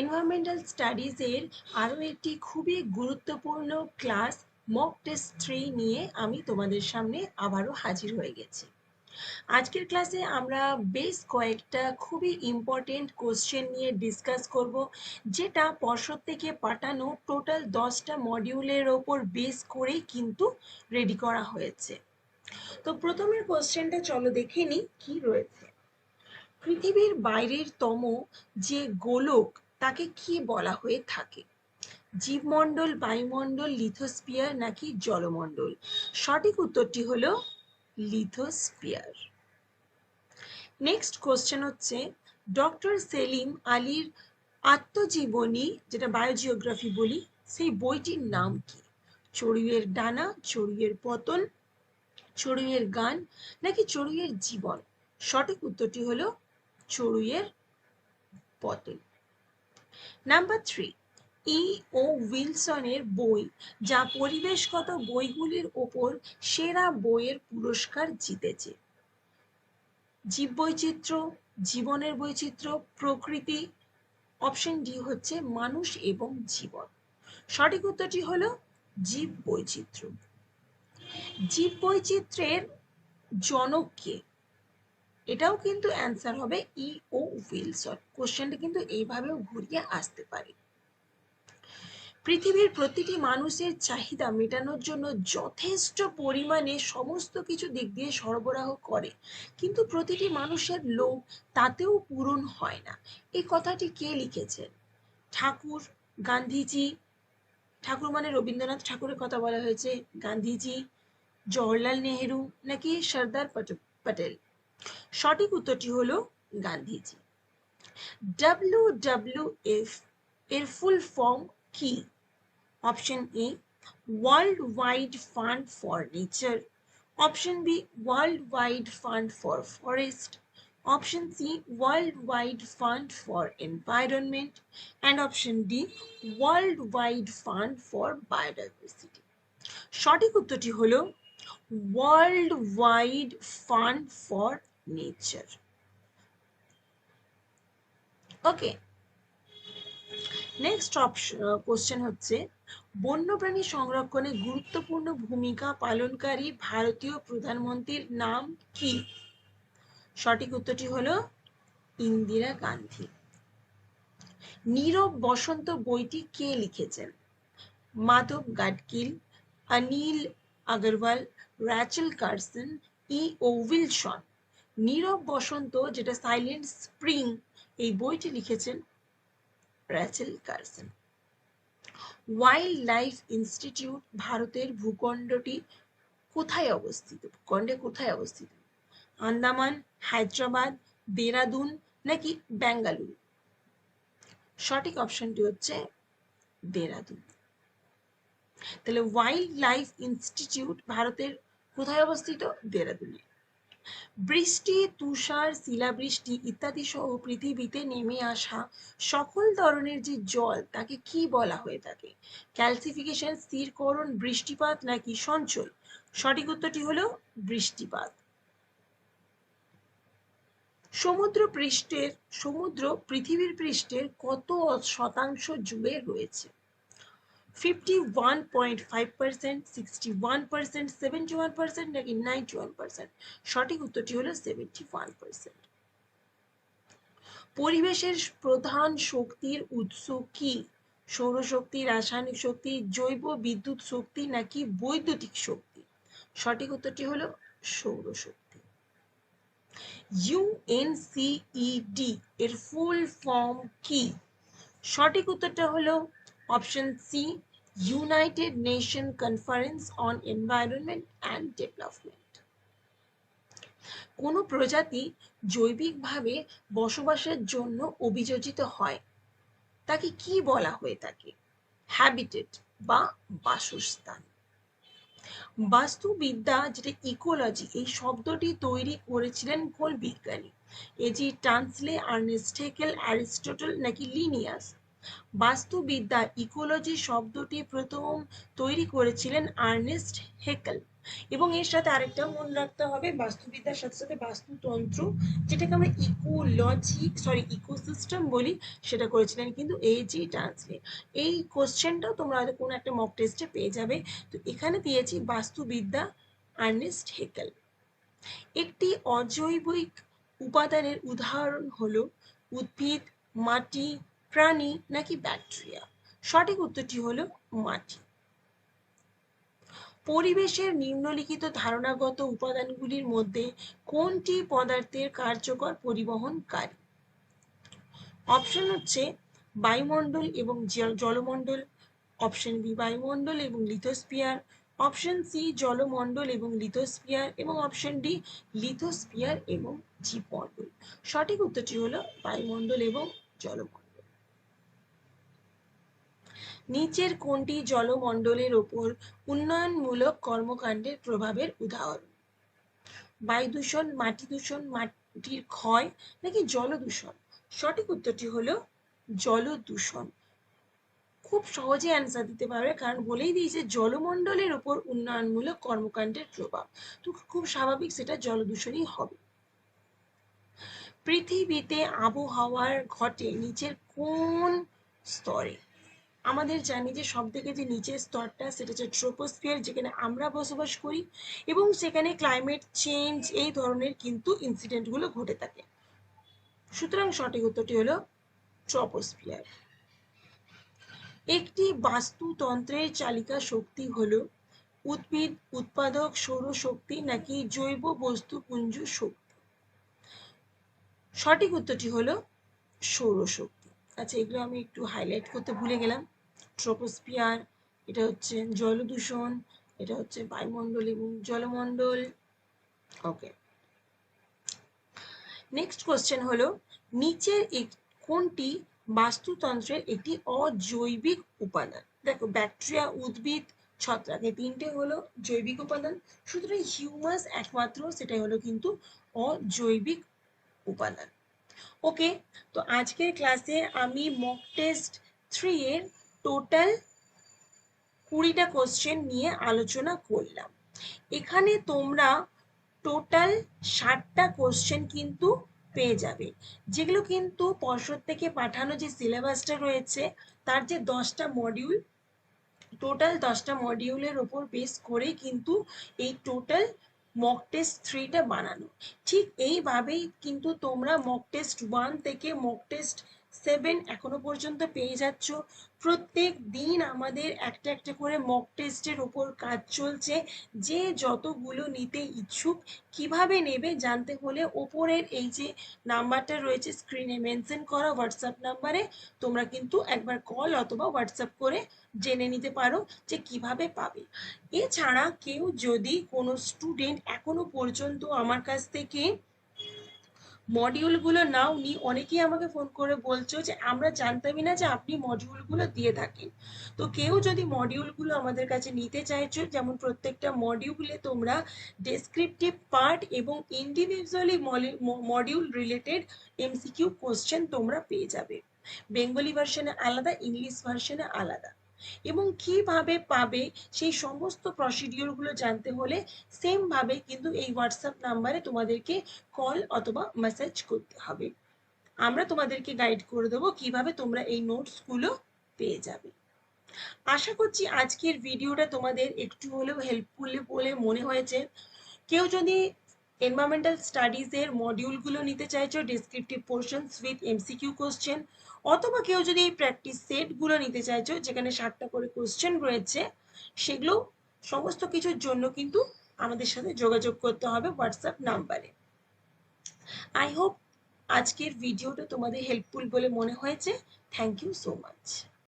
Environmental স্টাডিজের আরও একটি খুবই গুরুত্বপূর্ণ ক্লাস মক টেস্ট 3 নিয়ে আমি তোমাদের সামনে আবারও হাজির হয়ে গেছি। আজকের ক্লাসে আমরা বেশ কয়েকটা খুবই ইম্পর্টেন্ট কোশ্চেন নিয়ে ডিসকাস করব, যেটা পর্ষদ থেকে পাঠানো টোটাল 10টা মডিউলের ওপর বেস করেই কিন্তু রেডি করা হয়েছে। তো প্রথমের কোশ্চেনটা চলো দেখে নিই কি রয়েছে। পৃথিবীর বাইরের তম যে গোলক তাকে কি বলা হয়ে থাকে? জীবমণ্ডল, বায়ুমণ্ডল, লিথোস্ফিয়ার নাকি জলমণ্ডল? সঠিক উত্তরটি হলো লিথোস্ফিয়ার। নেক্সট কোশ্চেন হচ্ছে, ডক্টর সেলিম আলীর আত্মজীবনী, যেটা বায়োজিওগ্রাফি বলি, সেই বইটির নাম কি? চড়ুইয়ের ডানা, চড়ুইয়ের পতন, চড়ুইয়ের গান নাকি চড়ুইয়ের জীবন? সঠিক উত্তরটি হলো চড়ুইয়ের পতন। নাম্বার 3, ই ও উইলসনের বই যা পরিবেশগত বইগুলির ওপর সেরা বইয়ের পুরস্কার জিতেছে? জীববৈচিত্র্য, জীবনের বৈচিত্র্য, প্রকৃতি? অপশন ডি হচ্ছে মানুষ এবং জীবন। সঠিক উত্তরটি হলো জীববৈচিত্র্য। জীববৈচিত্র্যের জনক কে? এটাও কিন্তু অ্যান্সার হবে ই ও উইলসন। কোশ্চেনটা কিন্তু এইভাবেও ঘুরিয়ে আসতে পারে। পৃথিবীর প্রতিটি মানুষের চাহিদা মেটানোর জন্য যথেষ্ট পরিমাণে সমস্ত কিছু দিক দিয়ে সরবরাহ করে, কিন্তু প্রতিটি মানুষের লোভ তাতেও পূরণ হয় না। এই কথাটি কে লিখেছেন? ঠাকুর, গান্ধীজি? ঠাকুর মানে রবীন্দ্রনাথ ঠাকুরের কথা বলা হয়েছে। গান্ধীজি, জওহরলাল নেহেরু নাকি সর্দার পটেল? সঠিক উত্তরটি হলো গান্ধীজি। WWF এর ফুল ফর্ম কি? Option A world wide fund for nature, option B world wide fund for forest, option C world wide fund for environment and option D world wide fund for biodiversity. সঠিক উত্তরটি হলো world wide fund for nature. Okay, next question হচ্ছে, বন্যপ্রাণী সংরক্ষণে গুরুত্বপূর্ণ ভূমিকা পালনকারী ভারতীয় প্রধানমন্ত্রীর নাম কি? সঠিক উত্তরটি হলো ইন্দিরা গান্ধী। নীরব বসন্ত বইটি কে লিখেছেন? মাধব গাডগিল, অনিল আগরওয়াল, র্যাচেল কার্সন, ই ও উইলসন? নীরব বসন্ত, যেটা সাইলেন্ট স্প্রিং, এই বইটি লিখেছেন Rachel Carson. Wild life institute ভারতের ভূখণ্ডটি কোথায় অবস্থিত? ভূখণ্ডে কোথায় অবস্থিত? আন্দামান, হায়দ্রাবাদ, দেরাদুন নাকি বেঙ্গালুরু? সঠিক অপশনটি হচ্ছে দেরাদুন। তাহলে ওয়াইল্ড লাইফ ইনস্টিটিউট ভারতের কোথায় অবস্থিত? দেরাদুনে। বৃষ্টি, তুষার, শিলাবৃষ্টি ইত্যাদি সহ পৃথিবীতে নেমে আসা সকল ধরনের যে জল তাকে কি বলা হয়ে থাকে? ক্যালসিফিকেশন, স্থিরকরণ, বৃষ্টিপাত নাকি সঞ্চয়? সঠিক উত্তরটি হলো বৃষ্টিপাত। সমুদ্র পৃথিবীর পৃষ্ঠের কত শতাংশ জুড়ে রয়েছে? 51.5%, 61%, 71% নাকি 91%? সঠিক উত্তরটি হলো 71%। পরিবেশের প্রধান শক্তির উৎস কি? সৌরশক্তি, রাসায়নিক শক্তি, জৈব বিদ্যুৎ শক্তি নাকি বৈদ্যুতিক শক্তি? সঠিক উত্তরটি হলো সৌরশক্তি। ইউএনসিইডি এর ফুল ফর্ম কি? সঠিক উত্তরটা হলো option C United Nation conference on environment and development. কোনো প্রজাতি জৈবিকভাবে বসবাসের জন্য অভিযোজিত হয়, তাকে কি বলা হয়ে থাকে? হ্যাবিটেট বা বাসস্থান। বাস্তুবিদ্যা, যেটা ইকোলজি, এই শব্দটি তৈরি করেছিলেন কোন বিজ্ঞানী? এজি টানসলে, আর্নেস্ট হেকেল, অ্যারিস্টটল নাকি লিনিয়াস? বাস্তুবিদ্যা, ইকোলজি শব্দটি প্রথম তৈরি করেছিলেন আর্নেস্ট হেকেল। এবং এর সাথে আরেকটা মনে রাখতে হবে, বাস্তুবিদ্যার সাথে সাথে বাস্তুতন্ত্র, যেটাকে আমরা ইকোসিস্টেম বলি, সেটা করেছিলেন কিন্তু এজি ডান্সলে। এই কোশ্চেনটাও তোমরা হয়তো কোনো একটা মক টেস্টে পেয়ে যাবে। তো এখানে দিয়েছি বাস্তুবিদ্যা, আর্নেস্ট হেকেল। একটি অজৈবিক উপাদানের উদাহরণ হলো উদ্ভিদ, মাটি, প্রাণী নাকি ব্যাকটেরিয়া? সঠিক উত্তরটি হলো মাটি। পরিবেশের নিম্নলিখিত ধারণাগত উপাদানগুলির মধ্যে কোনটি পদার্থের কার্যকর পরিবহনকারী? অপশন হচ্ছে বায়ুমণ্ডল এবং জলমণ্ডল, অপশন বি বায়ুমণ্ডল এবং লিথোস্ফিয়ার, অপশন সি জলমণ্ডল এবং লিথোস্ফিয়ার, এবং অপশন ডি লিথোস্ফিয়ার এবং জীবমণ্ডল। সঠিক উত্তরটি হলো বায়ুমণ্ডল এবং জলমণ্ডল। নিচের কোনটি জলমণ্ডলের ওপর উন্নয়নমূলক কর্মকাণ্ডের প্রভাবের উদাহরণ? বায়ু দূষণ, মাটি দূষণ, মাটির ক্ষয় নাকি জল দূষণ? সঠিক উত্তরটি হলো জল দূষণ। খুব সহজে অ্যান্সার দিতে পারবে, কারণ বলেই দিয়েছে জলমণ্ডলের ওপর উন্নয়নমূলক কর্মকাণ্ডের প্রভাব, তো খুব স্বাভাবিক সেটা জল দূষণই হবে। পৃথিবীতে আবহাওয়ার ঘটে নিচের কোন স্তরে? আমাদের জানি যে সব থেকে যে নিচের স্তরটা সেটা হচ্ছে ট্রোপোস্ফিয়ার, যেখানে আমরা বসবাস করি, এবং সেখানে ক্লাইমেট চেঞ্জ এই ধরনের কিন্তু ইনসিডেন্টগুলো ঘটে থাকে। সুতরাং সঠিক উত্তরটি হলো ট্রোপোস্ফিয়ার। একটি বাস্তুতন্ত্রের চালিকা শক্তি হলো উদ্ভিদ উৎপাদক সৌরশক্তি নাকি জৈব বস্তুপুঞ্জ শক্তি? সঠিক উত্তরটি হলো সৌরশক্তি। আচ্ছা, এগুলো আমি একটু হাইলাইট করতে ভুলে গেলাম। ট্রোপোস্ফিয়ার, এটা হচ্ছে জল দূষণ, এটা হচ্ছে বায়ুমণ্ডল এবং জলমণ্ডল। ওকে, নেক্সট কোশ্চেন হলো নিচের কোনটি বাস্তুতন্ত্রের একটি অজৈবিক উপাদান? দেখো, ব্যাকটেরিয়া, উদ্ভিদ, ছত্রাক, এই তিনটে হলো জৈবিক উপাদান, সুতরাং হিউমাস একমাত্র সেটাই হলো কিন্তু অজৈবিক উপাদান। ওকে, তো আজকের ক্লাসে আমি মক টেস্ট 3 এর টোটাল 20টা কোশ্চেন নিয়ে আলোচনা করলাম। এখানে তোমরা টোটাল 60টা কোশ্চেন কিন্তু পেয়ে যাবে, যেগুলো কিন্তু পর্ষদ থেকে পাঠানো যে সিলেবাসটা রয়েছে তার যে 10টা মডিউল, টোটাল 10টা মডিউলের ওপর বেস করে কিন্তু এই টোটাল মক টেস্ট 3টা বানানো। ঠিক এইভাবেই কিন্তু তোমরা মক টেস্ট 1 থেকে মক টেস্ট 7 এখনো পর্যন্ত পেয়ে যাচ্ছ। প্রত্যেক দিন আমাদের একটা একটা করে মক টেস্টের ওপর কাজ চলছে। যে যতগুলো নিতে ইচ্ছুক, কিভাবে নেবে জানতে হলে ওপরের এই যে নাম্বারটা রয়েছে স্ক্রিনে মেনশন করা হোয়াটসঅ্যাপ নাম্বারে তোমরা কিন্তু একবার কল অথবা হোয়াটসঅ্যাপ করে জেনে নিতে পারো যে কিভাবে পাবে। এছাড়া কেউ যদি কোনো স্টুডেন্ট এখনো পর্যন্ত আমার কাছ থেকে মডিউলগুলো নাও নি, অনেকেই আমাকে ফোন করে বলছো যে আমরা জানতামই না যে আপনি মডিউলগুলো দিয়ে থাকেন। তো কেউ যদি মডিউলগুলো আমাদের কাছে নিতে চাইছো, যেমন প্রত্যেকটা মডিউলে তোমরা ডেসক্রিপটিভ পার্ট এবং individually module related MCQ question তোমরা পেয়ে যাবে। বেঙ্গলি ভার্সনে আলাদা, ইংলিশ ভার্সনে আলাদা। এবং কিভাবে পাবে সেই সমস্ত প্রসিডিওরগুলো জানতে হলে সেম ভাবে কিন্তু এই হোয়াটসঅ্যাপ নাম্বারে তোমাদেরকে কল অথবা মেসেজ করতে হবে। আমরা তোমাদেরকে গাইড করে দেবো কিভাবে তোমরা এই নোটসগুলো পেয়ে যাবে। আশা করছি আজকের ভিডিওটা তোমাদের একটু হলেও হেল্পফুল বলে মনে হয়েছে। কেউ যদি এনভায়রনমেন্টাল স্টাডিজের মডিউলগুলো নিতে চাইছো descriptive portions with MCQ question, অথবা কেউ যদি এই প্র্যাকটিস সেটগুলো নিতে চাইছো যেখানে 60টা করে কোশ্চেন রয়েছে, সেগুলো সমস্ত কিছুর জন্য কিন্তু আমাদের সাথে যোগাযোগ করতে হবে হোয়াটসঅ্যাপ নাম্বারে। আই হোপ আজকের ভিডিওটা তোমাদের হেল্পফুল বলে মনে হয়েছে। Thank you so much.